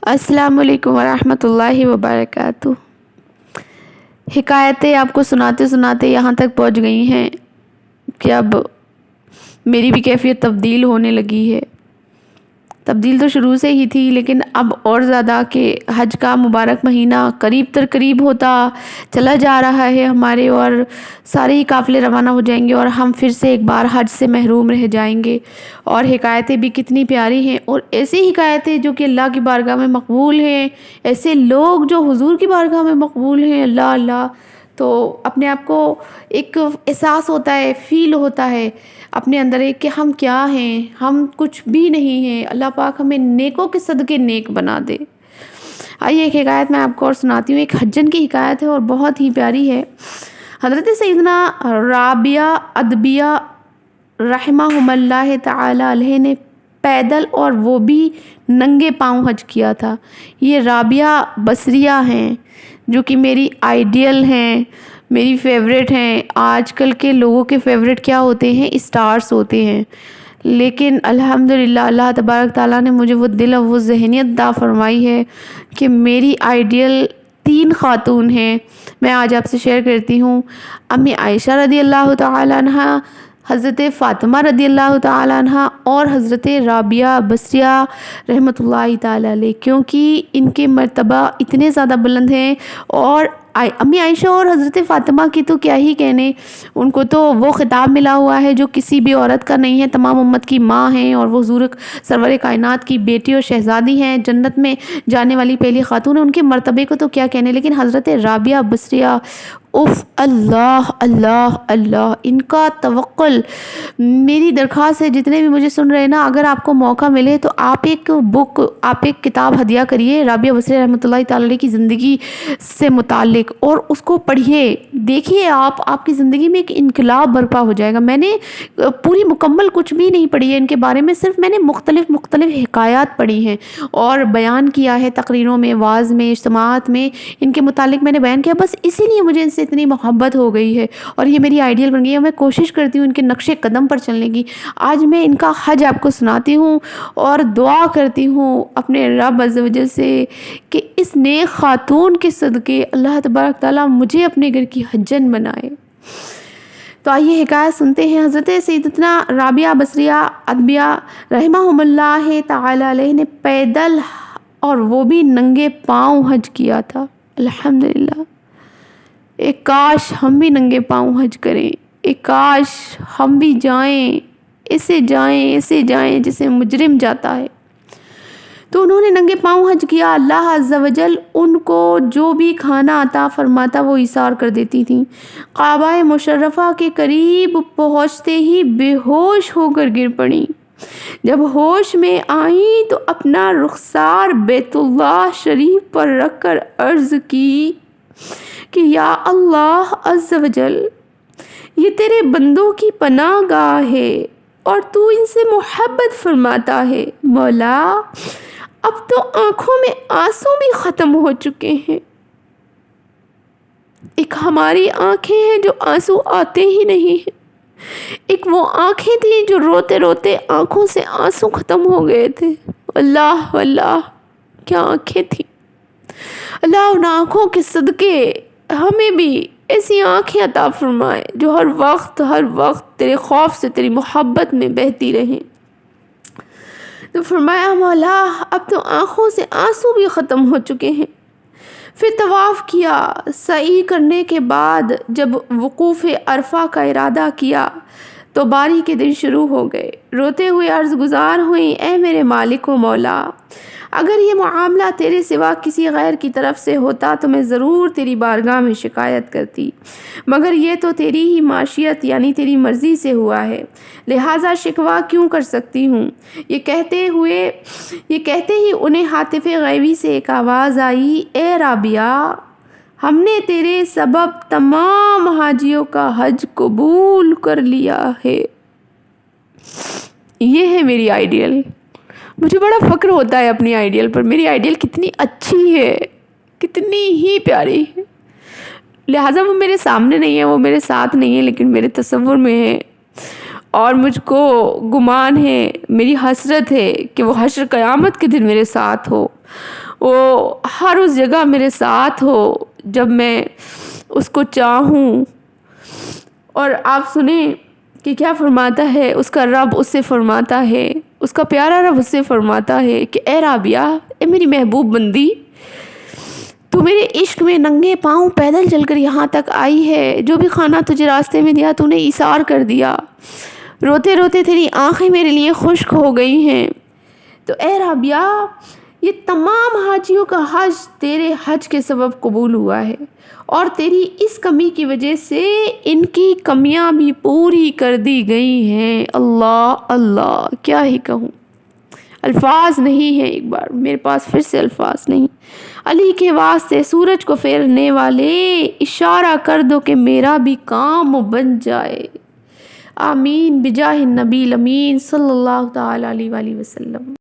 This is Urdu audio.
السلام علیکم ورحمۃ اللہ وبرکاتہ۔ حکایتیں آپ کو سناتے سناتے یہاں تک پہنچ گئی ہیں کہ اب میری بھی کیفیت تبدیل ہونے لگی ہے۔ تبدیل تو شروع سے ہی تھی، لیکن اب اور زیادہ کہ حج کا مبارک مہینہ قریب تر قریب ہوتا چلا جا رہا ہے ہمارے، اور سارے ہی قافلے روانہ ہو جائیں گے اور ہم پھر سے ایک بار حج سے محروم رہ جائیں گے۔ اور حکایتیں بھی کتنی پیاری ہیں، اور ایسی حکایتیں جو کہ اللہ کی بارگاہ میں مقبول ہیں، ایسے لوگ جو حضور کی بارگاہ میں مقبول ہیں، اللہ اللہ، تو اپنے آپ کو ایک احساس ہوتا ہے، فیل ہوتا ہے اپنے اندر ایک کہ ہم کیا ہیں، ہم کچھ بھی نہیں ہیں، اللہ پاک ہمیں نیکوں کے صدقے نیک بنا دے۔ آئیے ایک حکایت میں آپ کو اور سناتی ہوں۔ ایک حجن کی حکایت ہے اور بہت ہی پیاری ہے۔ حضرت سیدنا رابعہ ادبیہ رحمہم اللہ تعالی علیہ نے پیدل اور وہ بھی ننگے پاؤں حج کیا تھا۔ یہ رابعہ بصریہ ہیں جو کہ میری آئیڈیل ہیں، میری فیوریٹ ہیں۔ آج کل کے لوگوں کے فیوریٹ کیا ہوتے ہیں؟ اسٹارز ہوتے ہیں، لیکن الحمدللہ اللہ تبارک تعالیٰ نے مجھے وہ دل اور وہ ذہنیت عطا فرمائی ہے کہ میری آئیڈیل 3 خاتون ہیں۔ میں آج آپ سے شیئر کرتی ہوں۔ امی عائشہ رضی اللہ تعالیٰ عنہ، حضرت فاطمہ رضی اللہ تعالیٰ عنہ، اور حضرت رابعہ بصریہ رحمۃ اللہ تعالیٰ علیہ، کیونکہ ان کے مرتبہ اتنے زیادہ بلند ہیں۔ اور امی عائشہ اور حضرت فاطمہ کی تو کیا ہی کہنے، ان کو تو وہ خطاب ملا ہوا ہے جو کسی بھی عورت کا نہیں ہے، تمام امت کی ماں ہیں، اور وہ حضور سرور کائنات کی بیٹی اور شہزادی ہیں، جنت میں جانے والی پہلی خاتون ہیں۔ ان کے مرتبے کو تو کیا کہنے، لیکن حضرت رابعہ بصریہ، اف، اللہ اللہ اللہ، ان کا توقل۔ میری درخواست ہے جتنے بھی مجھے سن رہے ہیں نا، اگر آپ کو موقع ملے تو آپ ایک کتاب ہدیہ کریے رابعہ بصریہ رحمۃ اللہ تعالی علیہ کی زندگی سے متعلق، اور اس کو پڑھیے، دیکھیے آپ کی زندگی میں ایک انقلاب برپا ہو جائے گا۔ میں نے پوری مکمل کچھ بھی نہیں پڑھی ہے ان کے بارے میں، صرف میں نے مختلف حکایات پڑھی ہیں اور بیان کیا ہے تقریروں میں، واعظ میں، اجتماعات میں، ان کے متعلق میں نے بیان کیا۔ بس اسی لیے مجھے ان سے اتنی محبت ہو گئی ہے اور یہ میری آئیڈیل بن گئی ہے۔ میں کوشش کرتی ہوں ان کے نقش قدم پر چلنے کی۔ آج میں ان کا حج آپ کو سناتی ہوں اور دعا کرتی ہوں اپنے رب عز و جل سے کہ اس نیک خاتون کے صدقے اللہ تبارک تعالیٰ مجھے اپنے گھر کی حجن بنائے۔ تو آئیے حکایت سنتے ہیں۔ حضرت سیدتنا رابعہ بصریہ ادبیہ رحمہم اللہ تعالی علیہ نے پیدل اور وہ بھی ننگے پاؤں حج کیا تھا۔ الحمدللہ، ایک کاش ہم بھی ننگے پاؤں حج کریں، ایک کاش ہم بھی جائیں ایسے جائیں جسے مجرم جاتا ہے۔ تو انہوں نے ننگے پاؤں حج کیا۔ اللہ عز و جل ان کو جو بھی کھانا عطا فرماتا وہ ایثار کر دیتی تھیں۔ کعبہ مشرفہ کے قریب پہنچتے ہی بے ہوش ہو کر گر پڑیں۔ جب ہوش میں آئیں تو اپنا رخسار بیت اللہ شریف پر رکھ کر عرض کی کہ یا اللہ عز و جل، یہ تیرے بندوں کی پناہ گاہ ہے اور تو ان سے محبت فرماتا ہے۔ مولا، اب تو آنکھوں میں آنسو بھی ختم ہو چکے ہیں۔ ایک ہماری آنکھیں ہیں جو آنسو آتے ہی نہیں ہیں، ایک وہ آنکھیں تھیں جو روتے روتے آنکھوں سے آنسو ختم ہو گئے تھے۔ اللہ اللہ، کیا آنکھیں تھیں! اللہ ان آنکھوں کے صدقے ہمیں بھی ایسی آنکھیں عطا فرمائے جو ہر وقت تیرے خوف سے، تیری محبت میں بہتی رہیں۔ تو فرمایا مولا، اب تو آنکھوں سے آنسو بھی ختم ہو چکے ہیں۔ پھر طواف کیا۔ سعی کرنے کے بعد جب وقوف عرفہ کا ارادہ کیا تو باری کے دن شروع ہو گئے۔ روتے ہوئے عرض گزار ہوئیں، اے میرے مالک و مولا، اگر یہ معاملہ تیرے سوا کسی غیر کی طرف سے ہوتا تو میں ضرور تیری بارگاہ میں شکایت کرتی، مگر یہ تو تیری ہی معشیت یعنی تیری مرضی سے ہوا ہے، لہٰذا شکوہ کیوں کر سکتی ہوں۔ یہ کہتے ہی انہیں ہاتف غیبی سے ایک آواز آئی، اے رابعہ، ہم نے تیرے سبب تمام حاجیوں کا حج قبول کر لیا ہے۔ یہ ہے میری آئیڈیل۔ مجھے بڑا فخر ہوتا ہے اپنی آئیڈیل پر۔ میری آئیڈیل کتنی اچھی ہے، کتنی ہی پیاری ہے۔ لہٰذا وہ میرے سامنے نہیں ہے، وہ میرے ساتھ نہیں ہے، لیکن میرے تصور میں ہے۔ اور مجھ کو گمان ہے، میری حسرت ہے کہ وہ حشر قیامت کے دن میرے ساتھ ہو، وہ ہر اس جگہ میرے ساتھ ہو جب میں اس کو چاہوں۔ اور آپ سنیں کہ کیا فرماتا ہے اس کا رب، اس سے فرماتا ہے، اس کا پیارا رب اس سے فرماتا ہے کہ اے رابعہ، اے میری محبوب بندی، تو میرے عشق میں ننگے پاؤں پیدل چل کر یہاں تک آئی ہے، جو بھی کھانا تجھے راستے میں دیا تو نے ایثار کر دیا، روتے روتے تیری آنکھیں میرے لیے خشک ہو گئی ہیں۔ تو اے رابعہ، یہ تمام حاجیوں کا حج تیرے حج کے سبب قبول ہوا ہے، اور تیری اس کمی کی وجہ سے ان کی کمیاں بھی پوری کر دی گئی ہیں۔ اللہ اللہ، کیا ہی کہوں، الفاظ نہیں ہیں، ایک بار میرے پاس پھر سے الفاظ نہیں۔ علی کے واسطے سورج کو پھیرنے والے، اشارہ کر دو کہ میرا بھی کام بن جائے۔ آمین بجاہ النبی الامین صلی اللہ تعالی علیہ وآلہ وسلم۔